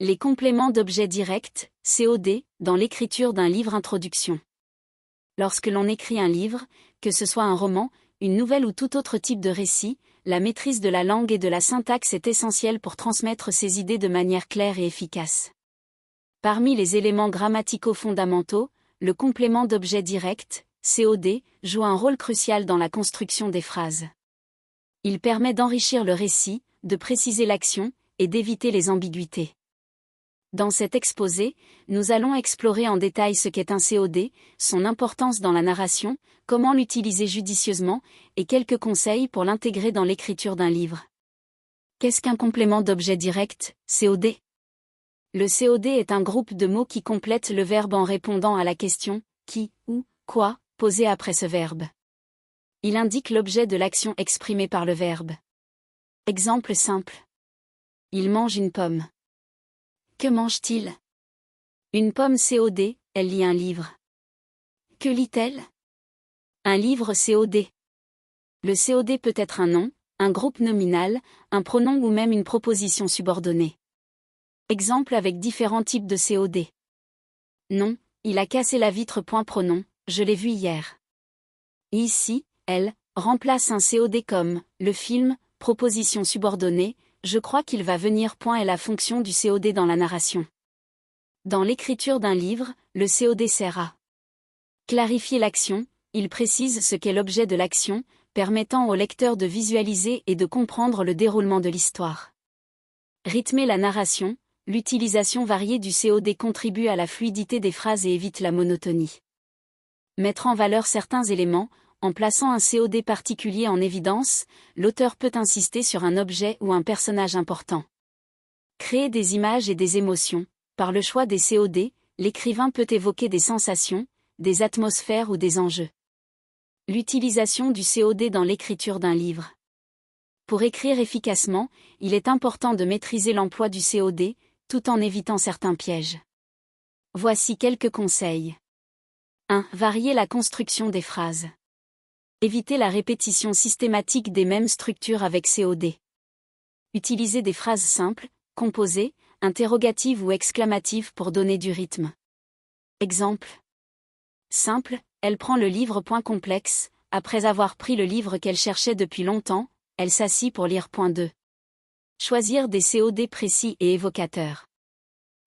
Les compléments d'objet direct, COD, dans l'écriture d'un livre introduction. Lorsque l'on écrit un livre, que ce soit un roman, une nouvelle ou tout autre type de récit, la maîtrise de la langue et de la syntaxe est essentielle pour transmettre ses idées de manière claire et efficace. Parmi les éléments grammaticaux fondamentaux, le complément d'objet direct, COD, joue un rôle crucial dans la construction des phrases. Il permet d'enrichir le récit, de préciser l'action, et d'éviter les ambiguïtés. Dans cet exposé, nous allons explorer en détail ce qu'est un COD, son importance dans la narration, comment l'utiliser judicieusement, et quelques conseils pour l'intégrer dans l'écriture d'un livre. Qu'est-ce qu'un complément d'objet direct, COD? Le COD est un groupe de mots qui complètent le verbe en répondant à la question « qui » ou « quoi » posée après ce verbe. Il indique l'objet de l'action exprimée par le verbe. Exemple simple. Il mange une pomme. Que mange-t-il? Une pomme COD, elle lit un livre. Que lit-elle? Un livre COD. Le COD peut être un nom, un groupe nominal, un pronom ou même une proposition subordonnée. Exemple avec différents types de COD. Non, il a cassé la vitre. Pronom, je l'ai vu hier. Ici, elle remplace un COD comme le film, proposition subordonnée. Je crois qu'il va venir. Est la fonction du COD dans la narration. Dans l'écriture d'un livre, le COD sert à clarifier l'action, il précise ce qu'est l'objet de l'action, permettant au lecteur de visualiser et de comprendre le déroulement de l'histoire. Rythmer la narration, l'utilisation variée du COD contribue à la fluidité des phrases et évite la monotonie. Mettre en valeur certains éléments, en plaçant un COD particulier en évidence, l'auteur peut insister sur un objet ou un personnage important. Créer des images et des émotions. Par le choix des COD, l'écrivain peut évoquer des sensations, des atmosphères ou des enjeux. L'utilisation du COD dans l'écriture d'un livre. Pour écrire efficacement, il est important de maîtriser l'emploi du COD, tout en évitant certains pièges. Voici quelques conseils. 1. Varier la construction des phrases. Éviter la répétition systématique des mêmes structures avec COD. Utilisez des phrases simples, composées, interrogatives ou exclamatives pour donner du rythme. Exemple. Simple, elle prend le livre. Complexe, après avoir pris le livre qu'elle cherchait depuis longtemps, elle s'assit pour lire. 2. Choisir des COD précis et évocateurs.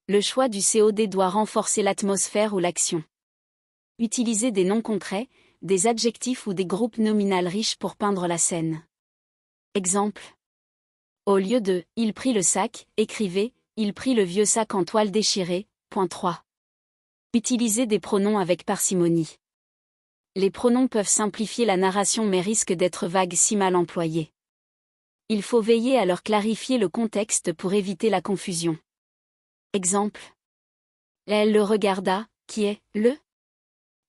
Le choix du COD doit renforcer l'atmosphère ou l'action. Utilisez des noms concrets, des adjectifs ou des groupes nominaux riches pour peindre la scène. Exemple. Au lieu de « il prit le sac », écrivez « il prit le vieux sac en toile déchirée ». 3. Utilisez des pronoms avec parcimonie. Les pronoms peuvent simplifier la narration mais risquent d'être vagues si mal employés. Il faut veiller à leur clarifier le contexte pour éviter la confusion. Exemple. Elle le regarda, qui est « le ».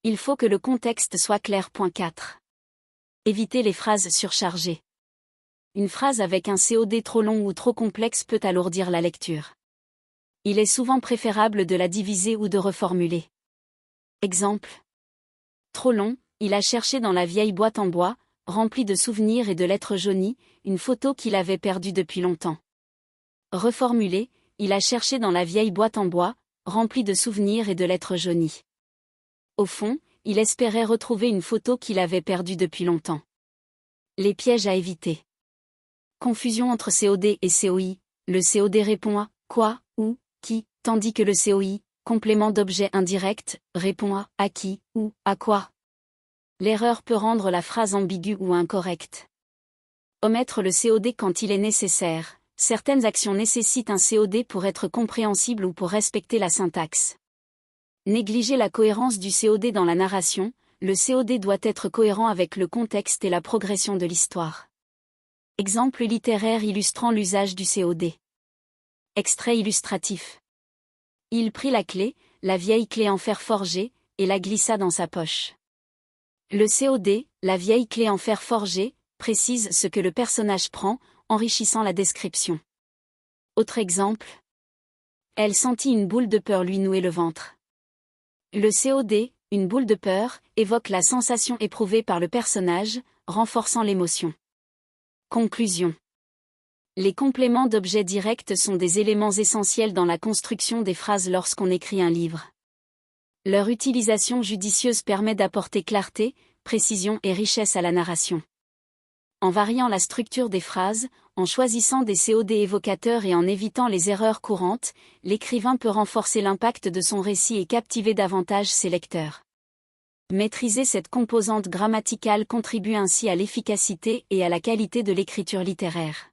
Il faut que le contexte soit clair. 4. Évitez les phrases surchargées. Une phrase avec un COD trop long ou trop complexe peut alourdir la lecture. Il est souvent préférable de la diviser ou de reformuler. Exemple. Trop long, il a cherché dans la vieille boîte en bois, remplie de souvenirs et de lettres jaunies, une photo qu'il avait perdue depuis longtemps. Reformuler, il a cherché dans la vieille boîte en bois, remplie de souvenirs et de lettres jaunies. Au fond, il espérait retrouver une photo qu'il avait perdue depuis longtemps. Les pièges à éviter. Confusion entre COD et COI. Le COD répond à « quoi » ou « qui », tandis que le COI, complément d'objet indirect, répond à « qui » ou « à quoi ». L'erreur peut rendre la phrase ambiguë ou incorrecte. Omettre le COD quand il est nécessaire. Certaines actions nécessitent un COD pour être compréhensibles ou pour respecter la syntaxe. Négliger la cohérence du COD dans la narration. Le COD doit être cohérent avec le contexte et la progression de l'histoire. Exemple littéraire illustrant l'usage du COD. Extrait illustratif. Il prit la clé, la vieille clé en fer forgé, et la glissa dans sa poche. Le COD, la vieille clé en fer forgé, précise ce que le personnage prend, enrichissant la description. Autre exemple. Elle sentit une boule de peur lui nouer le ventre. Le COD, une boule de peur, évoque la sensation éprouvée par le personnage, renforçant l'émotion. Conclusion. Les compléments d'objets directs sont des éléments essentiels dans la construction des phrases lorsqu'on écrit un livre. Leur utilisation judicieuse permet d'apporter clarté, précision et richesse à la narration. En variant la structure des phrases, en choisissant des COD évocateurs et en évitant les erreurs courantes, l'écrivain peut renforcer l'impact de son récit et captiver davantage ses lecteurs. Maîtriser cette composante grammaticale contribue ainsi à l'efficacité et à la qualité de l'écriture littéraire.